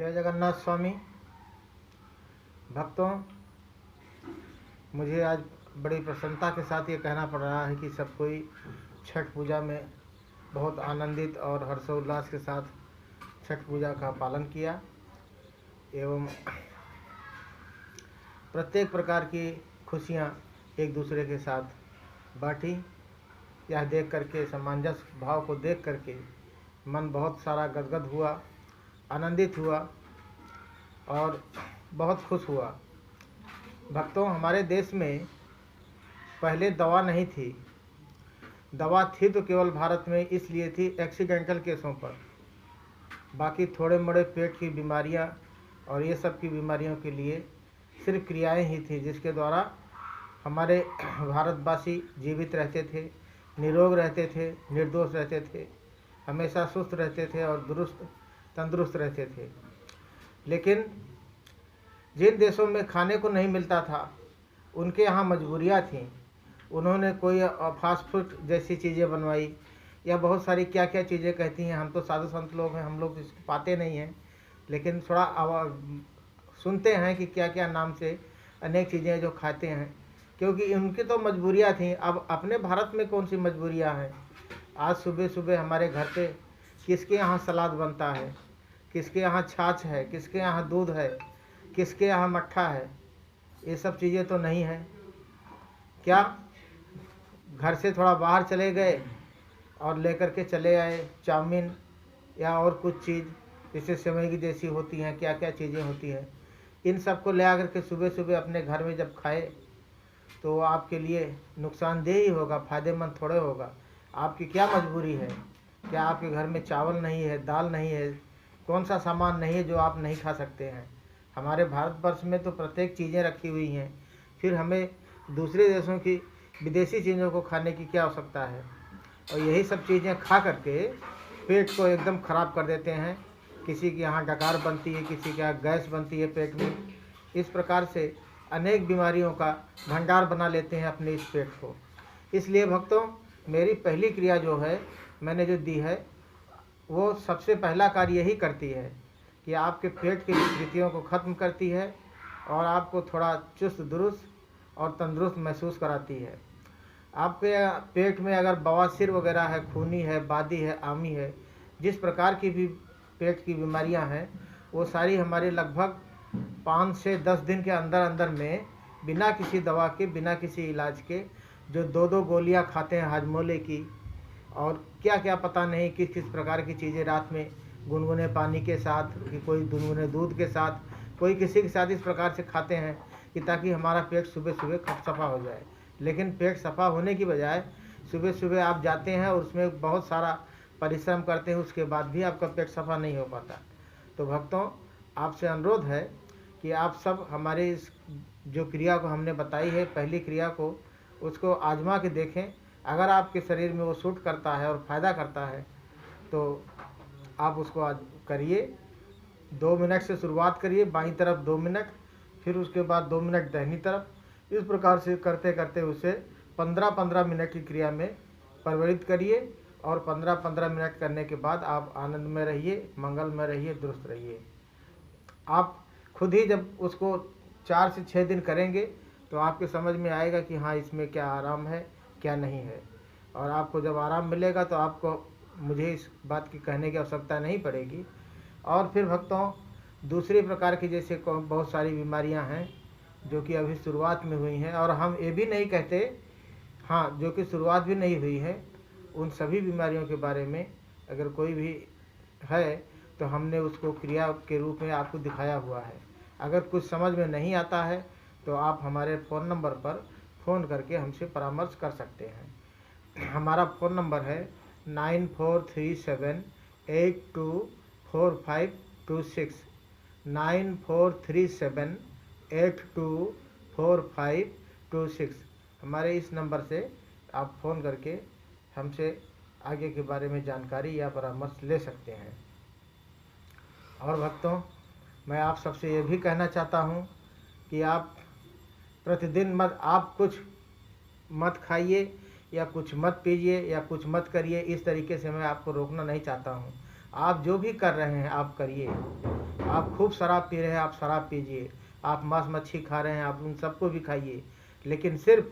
जय जगन्नाथ स्वामी। भक्तों, मुझे आज बड़ी प्रसन्नता के साथ ये कहना पड़ रहा है कि सब कोई छठ पूजा में बहुत आनंदित और हर्षोल्लास के साथ छठ पूजा का पालन किया एवं प्रत्येक प्रकार की खुशियाँ एक दूसरे के साथ बांटी। यह देख करके, सामंजस्य भाव को देख करके मन बहुत सारा गदगद हुआ, आनंदित हुआ और बहुत खुश हुआ। भक्तों, हमारे देश में पहले दवा नहीं थी। दवा थी तो केवल भारत में इसलिए थी एक्सीडेंटल केसों पर। बाकी थोड़े मोड़े पेट की बीमारियां और ये सब की बीमारियों के लिए सिर्फ क्रियाएं ही थी, जिसके द्वारा हमारे भारतवासी जीवित रहते थे, निरोग रहते थे, निर्दोष रहते थे, हमेशा सुस्त रहते थे और तंदुरुस्त रहते थे। लेकिन जिन देशों में खाने को नहीं मिलता था, उनके यहाँ मजबूरियाँ थीं। उन्होंने कोई फास्ट फूड जैसी चीज़ें बनवाई या बहुत सारी क्या क्या चीज़ें कहती हैं। हम तो साधु संत लोग हैं, हम लोग इसको पाते नहीं हैं, लेकिन थोड़ा सुनते हैं कि क्या क्या नाम से अनेक चीज़ें जो खाते हैं, क्योंकि उनकी तो मजबूरियाँ थीं। अब अपने भारत में कौन सी मजबूरियाँ हैं। आज सुबह सुबह हमारे घर पे किसके यहाँ सलाद बनता है, किसके यहाँ छाछ है, किसके यहाँ दूध है, किसके यहाँ मट्ठा है। ये सब चीज़ें तो नहीं है। क्या घर से थोड़ा बाहर चले गए और लेकर के चले आए चाउमीन या और कुछ चीज़ जैसे सेवई की जैसी होती हैं, क्या क्या चीज़ें होती हैं, इन सब को ले आकर के सुबह सुबह अपने घर में जब खाए तो आपके लिए नुकसानदेह ही होगा, फ़ायदेमंद थोड़े होगा। आपकी क्या मजबूरी है? क्या आपके घर में चावल नहीं है, दाल नहीं है, कौन सा सामान नहीं है जो आप नहीं खा सकते हैं? हमारे भारतवर्ष में तो प्रत्येक चीज़ें रखी हुई हैं, फिर हमें दूसरे देशों की विदेशी चीज़ों को खाने की क्या आवश्यकता है? और यही सब चीज़ें खा करके पेट को एकदम ख़राब कर देते हैं। किसी के यहाँ डकार बनती है, किसी के यहाँ गैस बनती है पेट में। इस प्रकार से अनेक बीमारियों का भंडार बना लेते हैं अपने इस पेट को। इसलिए भक्तों, मेरी पहली क्रिया जो है मैंने जो दी है, वो सबसे पहला कार्य यही करती है कि आपके पेट की विकृतियों को ख़त्म करती है और आपको थोड़ा चुस्त दुरुस्त और तंदुरुस्त महसूस कराती है। आपके पेट में अगर बवासीर वगैरह है, खूनी है, बादी है, आमी है, जिस प्रकार की भी पेट की बीमारियां हैं, वो सारी हमारे लगभग 5 से 10 दिन के अंदर अंदर में बिना किसी दवा के, बिना किसी इलाज के, जो 2-2 गोलियां खाते हैं हाजमोले की और क्या क्या पता नहीं किस किस प्रकार की चीज़ें रात में गुनगुने पानी के साथ, कि कोई गुनगुने दूध के साथ, कोई किसी के साथ इस प्रकार से खाते हैं कि ताकि हमारा पेट सुबह सुबह सफ़ा हो जाए। लेकिन पेट सफ़ा होने की बजाय सुबह सुबह आप जाते हैं और उसमें बहुत सारा परिश्रम करते हैं, उसके बाद भी आपका पेट सफ़ा नहीं हो पाता। तो भक्तों, आपसे अनुरोध है कि आप सब हमारे इस जो क्रिया को हमने बताई है, पहली क्रिया को, उसको आजमा के देखें। अगर आपके शरीर में वो सूट करता है और फ़ायदा करता है तो आप उसको आज करिए। 2 मिनट से शुरुआत करिए, बाईं तरफ 2 मिनट, फिर उसके बाद 2 मिनट दाहिनी तरफ। इस प्रकार से करते करते उसे 15-15 मिनट की क्रिया में परिवर्तित करिए और 15-15 मिनट करने के बाद आप आनंद में रहिए, मंगल में रहिए, दुरुस्त रहिए। आप खुद ही जब उसको 4 से 6 दिन करेंगे तो आपके समझ में आएगा कि हाँ, इसमें क्या आराम है, क्या नहीं है। और आपको जब आराम मिलेगा तो आपको मुझे इस बात की कहने की आवश्यकता नहीं पड़ेगी। और फिर भक्तों, दूसरी प्रकार की जैसे बहुत सारी बीमारियां हैं जो कि अभी शुरुआत में हुई हैं, और हम ये भी नहीं कहते, हाँ, जो कि शुरुआत भी नहीं हुई है, उन सभी बीमारियों के बारे में अगर कोई भी है तो हमने उसको क्रिया के रूप में आपको दिखाया हुआ है। अगर कुछ समझ में नहीं आता है तो आप हमारे फ़ोन नंबर पर फ़ोन करके हमसे परामर्श कर सकते हैं। हमारा फ़ोन नंबर है 9437824526, 9437824526। हमारे इस नंबर से आप फ़ोन करके हमसे आगे के बारे में जानकारी या परामर्श ले सकते हैं। और भक्तों, मैं आप सबसे ये भी कहना चाहता हूँ कि आप प्रतिदिन आप कुछ मत खाइए या कुछ मत पीजिए या कुछ मत करिए। इस तरीके से मैं आपको रोकना नहीं चाहता हूँ। आप जो भी कर रहे हैं आप करिए। आप खूब शराब पी रहे हैं, आप शराब पीजिए। आप मांस मच्छी खा रहे हैं, आप उन सबको भी खाइए, लेकिन सिर्फ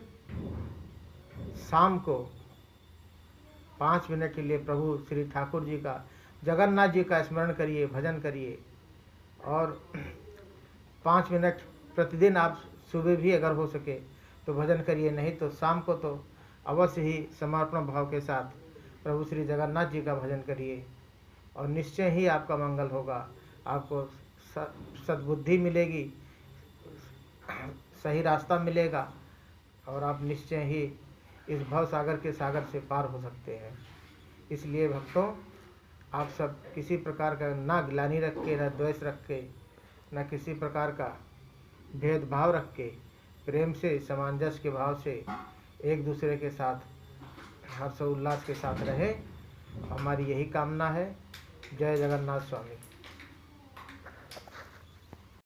शाम को 5 मिनट के लिए प्रभु श्री ठाकुर जी का, जगन्नाथ जी का स्मरण करिए, भजन करिए। और 5 मिनट प्रतिदिन आप सुबह भी अगर हो सके तो भजन करिए, नहीं तो शाम को तो अवश्य ही समर्पण भाव के साथ प्रभु श्री जगन्नाथ जी का भजन करिए, और निश्चय ही आपका मंगल होगा। आपको सद्बुद्धि मिलेगी, सही रास्ता मिलेगा, और आप निश्चय ही इस भव सागर के सागर से पार हो सकते हैं। इसलिए भक्तों, आप सब किसी प्रकार का ना ग्लानि रख के, ना द्वेष रख के, न किसी प्रकार का भेदभाव रख के, प्रेम से, सामंजस्य के भाव से एक दूसरे के साथ हर्ष उल्लास के साथ रहे। हमारी यही कामना है। जय जगन्नाथ स्वामी।